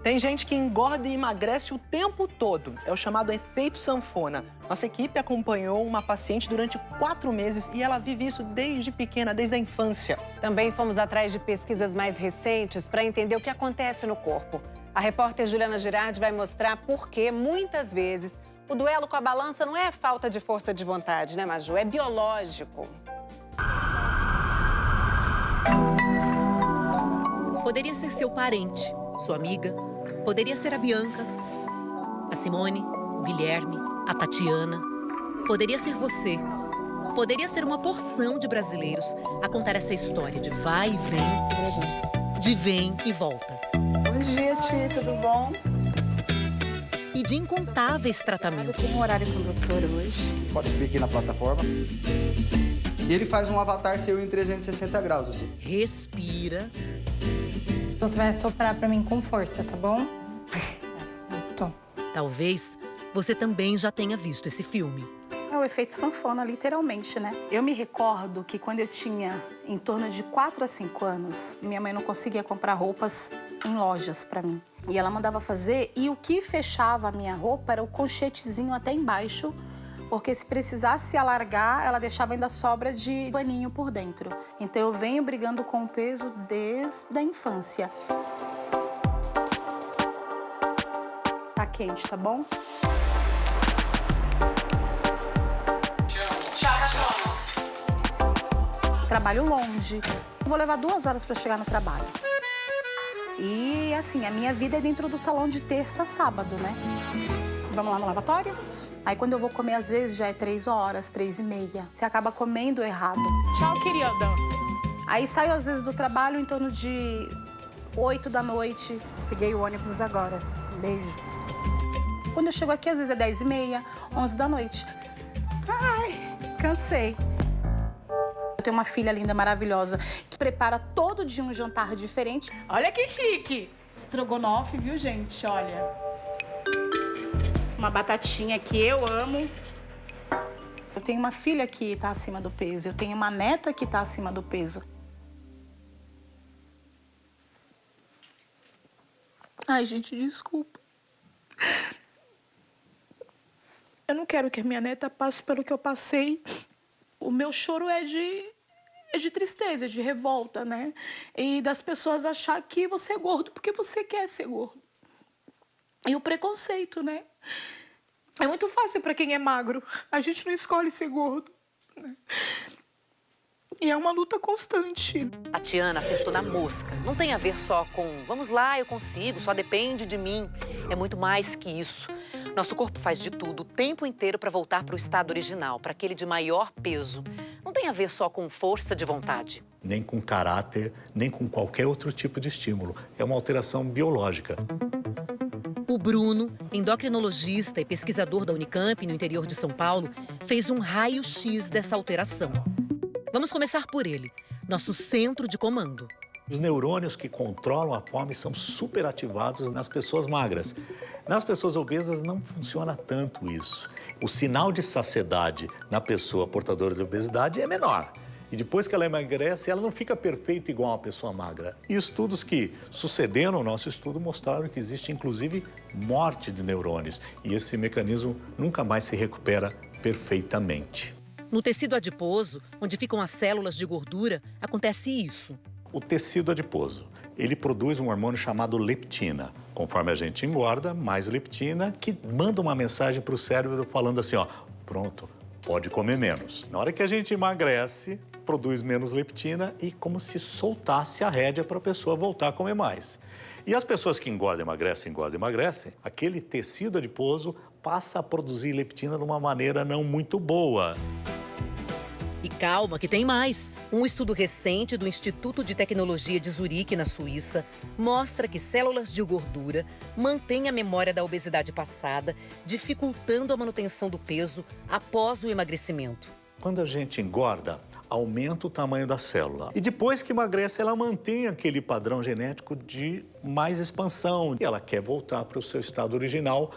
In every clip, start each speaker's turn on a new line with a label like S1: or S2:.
S1: Tem gente que engorda e emagrece o tempo todo. É o chamado efeito sanfona. Nossa equipe acompanhou uma paciente durante 4 meses e ela vive isso desde pequena, desde a infância.
S2: Também fomos atrás de pesquisas mais recentes para entender o que acontece no corpo. A repórter Juliana Girardi vai mostrar por que, muitas vezes, o duelo com a balança não é falta de força de vontade, né, Maju? É biológico.
S3: Poderia ser seu parente, sua amiga. Poderia ser a Bianca, a Simone, o Guilherme, a Tatiana. Poderia ser você. Poderia ser uma porção de brasileiros a contar essa história de vai e vem, de vem e volta.
S4: Bom dia, tia, tudo bom?
S3: E de incontáveis
S4: Eu
S3: tratamentos.
S4: tenho um horário com o doutor hoje.
S5: Pode subir aqui na plataforma. E ele faz um avatar seu em 360 graus, assim.
S3: Respira.
S6: Você vai assoprar pra mim com força, tá bom? Tô.
S3: Talvez você também já tenha visto esse filme.
S4: É o efeito sanfona, literalmente, né? Eu me recordo que quando eu tinha em torno de 4 a 5 anos, minha mãe não conseguia comprar roupas em lojas pra mim. E ela mandava fazer, e o que fechava a minha roupa era o colchetezinho até embaixo, porque se precisasse alargar, ela deixava ainda sobra de paninho por dentro. Então eu venho brigando com o peso desde a infância. Tá quente, tá bom? Trabalho longe. Vou levar 2 horas para chegar no trabalho. E, assim, a minha vida é dentro do salão de terça a sábado, né? Vamos lá no lavatório? Aí, quando eu vou comer, às vezes, já é 3 horas, 3h30. Você acaba comendo errado. Tchau, querida. Aí, saio, às vezes, do trabalho em torno de 8 da noite. Peguei o ônibus agora. Beijo. Quando eu chego aqui, às vezes, é 10h30, 11 da noite. Ai, cansei. Eu tenho uma filha linda, maravilhosa, que prepara todo dia um jantar diferente. Olha que chique! Estrogonofe, viu, gente? Olha. Uma batatinha que eu amo. Eu tenho uma filha que tá acima do peso. Eu tenho uma neta que tá acima do peso. Ai, gente, desculpa. Eu não quero que a minha neta passe pelo que eu passei. O meu choro é de tristeza, de revolta, né? E das pessoas achar que você é gordo porque você quer ser gordo. E o preconceito, né? É muito fácil para quem é magro. A gente não escolhe ser gordo, né? E é uma luta constante.
S3: A Tiana acertou na mosca. Não tem a ver só com vamos lá, eu consigo, só depende de mim. É muito mais que isso. Nosso corpo faz de tudo o tempo inteiro para voltar para o estado original, para aquele de maior peso. Não tem a ver só com força de vontade.
S7: Nem com caráter, nem com qualquer outro tipo de estímulo. É uma alteração biológica.
S3: O Bruno, endocrinologista e pesquisador da Unicamp, no interior de São Paulo, fez um raio-x dessa alteração. Vamos começar por ele, nosso centro de comando.
S7: Os neurônios que controlam a fome são superativados nas pessoas magras. Nas pessoas obesas não funciona tanto isso. O sinal de saciedade na pessoa portadora de obesidade é menor. E depois que ela emagrece, ela não fica perfeita igual uma pessoa magra. E estudos que sucederam ao nosso estudo mostraram que existe, inclusive, morte de neurônios. E esse mecanismo nunca mais se recupera perfeitamente.
S3: No tecido adiposo, onde ficam as células de gordura, acontece isso.
S7: O tecido adiposo, ele produz um hormônio chamado leptina. Conforme a gente engorda, mais leptina, que manda uma mensagem para o cérebro falando assim, ó, pronto, pode comer menos. Na hora que a gente emagrece, produz menos leptina e como se soltasse a rédea para a pessoa voltar a comer mais. E as pessoas que engordam, emagrecem, aquele tecido adiposo passa a produzir leptina de uma maneira não muito boa.
S3: E calma, que tem mais. Um estudo recente do Instituto de Tecnologia de Zurique, na Suíça, mostra que células de gordura mantêm a memória da obesidade passada, dificultando a manutenção do peso após o emagrecimento.
S7: Quando a gente engorda, aumenta o tamanho da célula. E depois que emagrece, ela mantém aquele padrão genético de mais expansão. E ela quer voltar para o seu estado original,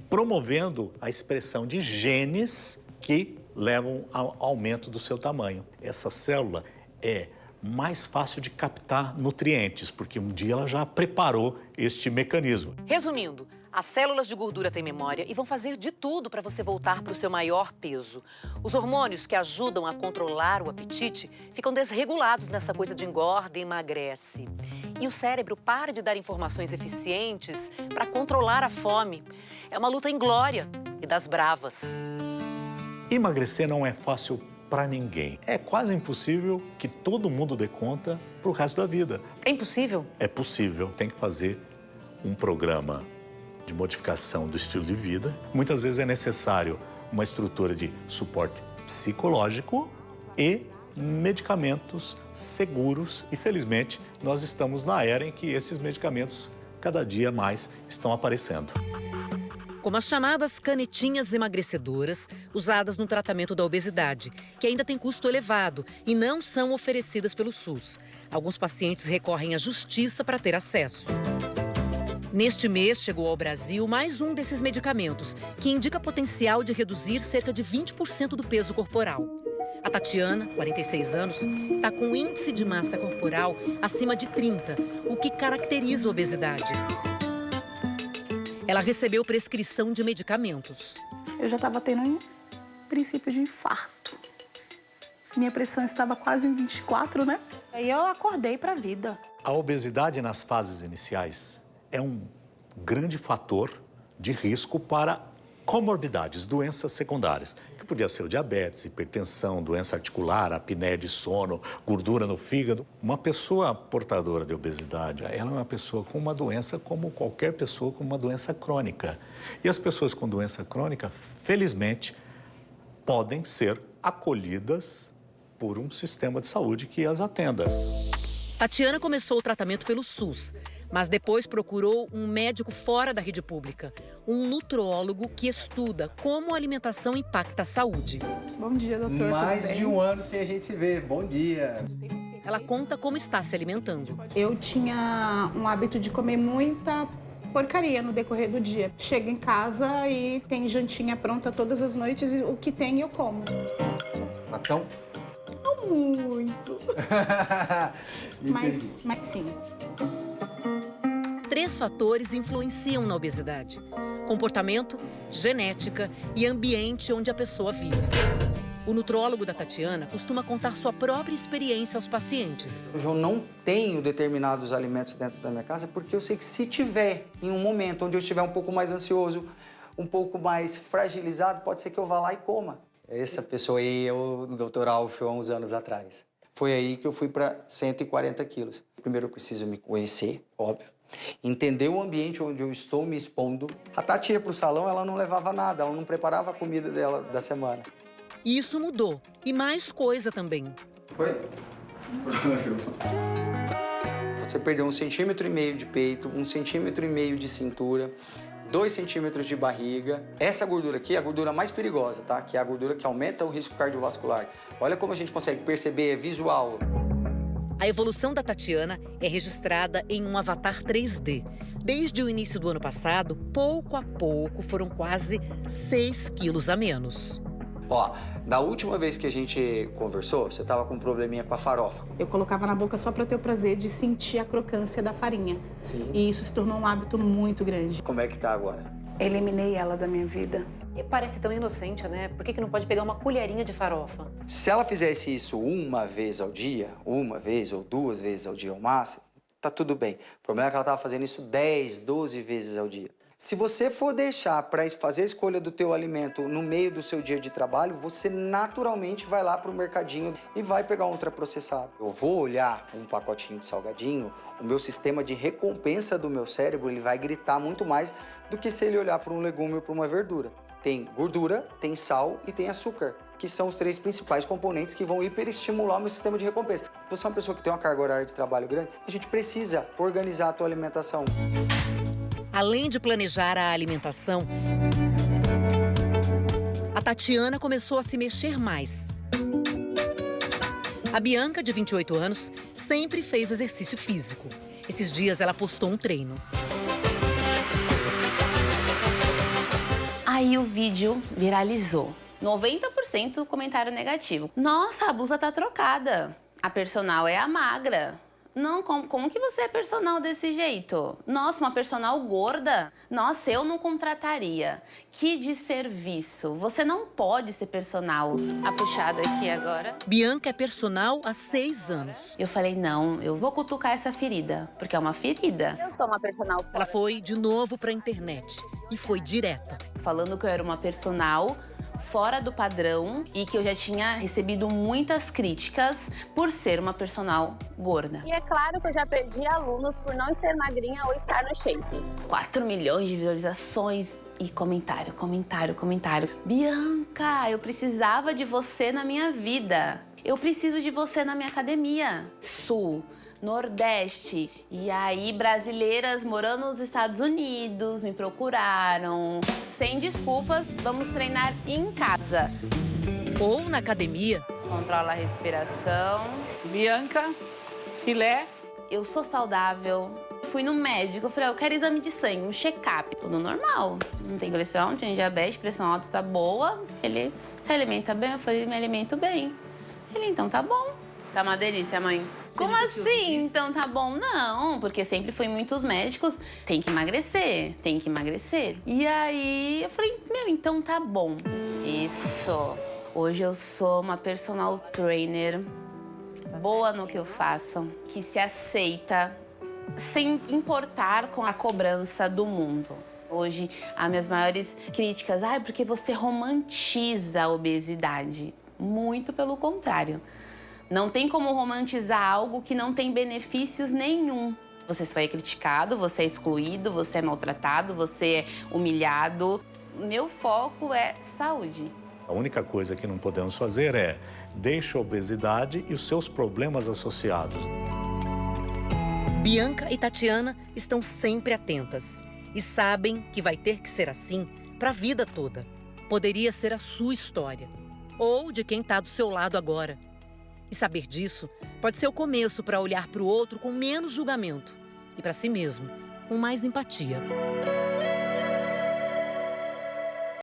S7: promovendo a expressão de genes que levam ao aumento do seu tamanho. Essa célula é mais fácil de captar nutrientes, porque um dia ela já preparou este mecanismo.
S3: Resumindo, as células de gordura têm memória e vão fazer de tudo para você voltar para o seu maior peso. Os hormônios que ajudam a controlar o apetite ficam desregulados nessa coisa de engorda e emagrece. E o cérebro para de dar informações eficientes para controlar a fome. É uma luta inglória e das bravas.
S7: Emagrecer não é fácil para ninguém. É quase impossível que todo mundo dê conta para o resto da vida.
S3: É impossível?
S7: É possível. Tem que fazer um programa de modificação do estilo de vida. Muitas vezes é necessário uma estrutura de suporte psicológico e medicamentos seguros. E, felizmente, nós estamos na era em que esses medicamentos, cada dia mais, estão aparecendo.
S3: Como as chamadas canetinhas emagrecedoras, usadas no tratamento da obesidade, que ainda tem custo elevado e não são oferecidas pelo SUS. Alguns pacientes recorrem à justiça para ter acesso. Neste mês, chegou ao Brasil mais um desses medicamentos, que indica potencial de reduzir cerca de 20% do peso corporal. A Tatiana, 46 anos, está com índice de massa corporal acima de 30, o que caracteriza a obesidade. Ela recebeu prescrição de medicamentos.
S4: Eu já estava tendo um princípio de infarto. Minha pressão estava quase em 24, né? Aí eu acordei para a vida.
S7: A obesidade nas fases iniciais é um grande fator de risco para comorbidades, doenças secundárias, que podia ser o diabetes, hipertensão, doença articular, apneia de sono, gordura no fígado. Uma pessoa portadora de obesidade, ela é uma pessoa com uma doença como qualquer pessoa com uma doença crônica. E as pessoas com doença crônica, felizmente, podem ser acolhidas por um sistema de saúde que as atenda.
S3: Tatiana começou o tratamento pelo SUS, mas depois procurou um médico fora da rede pública, um nutrólogo que estuda como a alimentação impacta a saúde.
S4: Bom dia, doutor.
S5: Mais de um ano sem a gente se ver. Bom dia.
S3: Ela conta como está se alimentando.
S4: Eu tinha um hábito de comer muita porcaria no decorrer do dia. Chego em casa e tem jantinha pronta todas as noites e o que tem eu como.
S5: Platão?
S4: Não muito. mas sim.
S3: 3 fatores influenciam na obesidade: comportamento, genética e ambiente onde a pessoa vive. O nutrólogo da Tatiana costuma contar sua própria experiência aos pacientes.
S5: Eu não tenho determinados alimentos dentro da minha casa porque eu sei que se tiver em um momento onde eu estiver um pouco mais ansioso, um pouco mais fragilizado, pode ser que eu vá lá e coma. Essa pessoa aí é o Dr. Alf há uns anos atrás. Foi aí que eu fui para 140 quilos. Primeiro eu preciso me conhecer, óbvio. Entender o ambiente onde eu estou me expondo. A Tati ia pro salão, ela não levava nada, ela não preparava a comida dela da semana.
S3: E isso mudou. E mais coisa também.
S5: Foi? Você perdeu 1,5 cm de peito, 1,5 cm de cintura, 2 centímetros de barriga. Essa gordura aqui é a gordura mais perigosa, tá? Que é a gordura que aumenta o risco cardiovascular. Olha como a gente consegue perceber, é visual.
S3: A evolução da Tatiana é registrada em um avatar 3D. Desde o início do ano passado, pouco a pouco, foram quase 6 quilos a menos.
S5: Ó, da última vez que a gente conversou, você tava com um probleminha com a farofa.
S4: Eu colocava na boca só para ter o prazer de sentir a crocância da farinha.
S5: Sim.
S4: E isso se tornou um hábito muito grande.
S5: Como é que tá agora?
S4: Eliminei ela da minha vida.
S3: E parece tão inocente, né? Por que não pode pegar uma colherinha de farofa?
S5: Se ela fizesse isso uma vez ao dia, uma vez ou 2 vezes ao dia ao máximo, tá tudo bem. O problema é que ela tava fazendo isso 10, 12 vezes ao dia. Se você for deixar para fazer a escolha do teu alimento no meio do seu dia de trabalho, você naturalmente vai lá para o mercadinho e vai pegar um ultraprocessado. Eu vou olhar um pacotinho de salgadinho, o meu sistema de recompensa do meu cérebro ele vai gritar muito mais do que se ele olhar para um legume ou para uma verdura. Tem gordura, tem sal e tem açúcar, que são os 3 principais componentes que vão hiperestimular o meu sistema de recompensa. Se você é uma pessoa que tem uma carga horária de trabalho grande, a gente precisa organizar a tua alimentação.
S3: Além de planejar a alimentação, a Tatiana começou a se mexer mais. A Bianca, de 28 anos, sempre fez exercício físico. Esses dias ela postou um treino.
S8: Aí o vídeo viralizou. 90% comentário negativo. Nossa, a blusa tá trocada. A personal é a magra. Não, como que você é personal desse jeito? Nossa, uma personal gorda? Nossa, eu não contrataria. Que desserviço. Você não pode ser personal. A puxada aqui agora.
S3: Bianca é personal há 6 anos.
S8: Eu falei, não, eu vou cutucar essa ferida, porque é uma ferida. Eu sou uma personal
S3: Ela foi de novo pra internet e foi direta.
S8: falando que eu era uma personal fora do padrão e que eu já tinha recebido muitas críticas por ser uma personal gorda.
S9: E é claro que eu já perdi alunos por não ser magrinha ou estar no shape.
S8: 4 milhões de visualizações e comentário. Bianca, eu precisava de você na minha vida. Eu preciso de você na minha academia. Sul, Nordeste. E aí, brasileiras morando nos Estados Unidos me procuraram. Sem desculpas, vamos treinar em casa.
S3: Ou na academia.
S8: Controla a respiração.
S10: Bianca, filé.
S8: Eu sou saudável. Fui no médico, eu falei, eu quero exame de sangue, um check-up. Tudo normal. Não tem colesterol, não tem diabetes, pressão alta tá boa. Ele se alimenta bem? Eu falei, me alimento bem. Ele, então tá bom. Tá uma delícia, mãe. Como assim? Então tá bom? Não, porque sempre fui muitos médicos. Tem que emagrecer, tem que emagrecer. E aí eu falei, meu, então tá bom. Isso. Hoje eu sou uma personal trainer, boa no que eu faço, que se aceita sem importar com a cobrança do mundo. Hoje, as minhas maiores críticas, porque você romantiza a obesidade. Muito pelo contrário. Não tem como romantizar algo que não tem benefícios nenhum. Você só é criticado, você é excluído, você é maltratado, você é humilhado. Meu foco é saúde.
S7: A única coisa que não podemos fazer é deixar a obesidade e os seus problemas associados.
S3: Bianca e Tatiana estão sempre atentas e sabem que vai ter que ser assim para a vida toda. Poderia ser a sua história ou de quem está do seu lado agora. E saber disso pode ser o começo para olhar para o outro com menos julgamento e para si mesmo com mais empatia.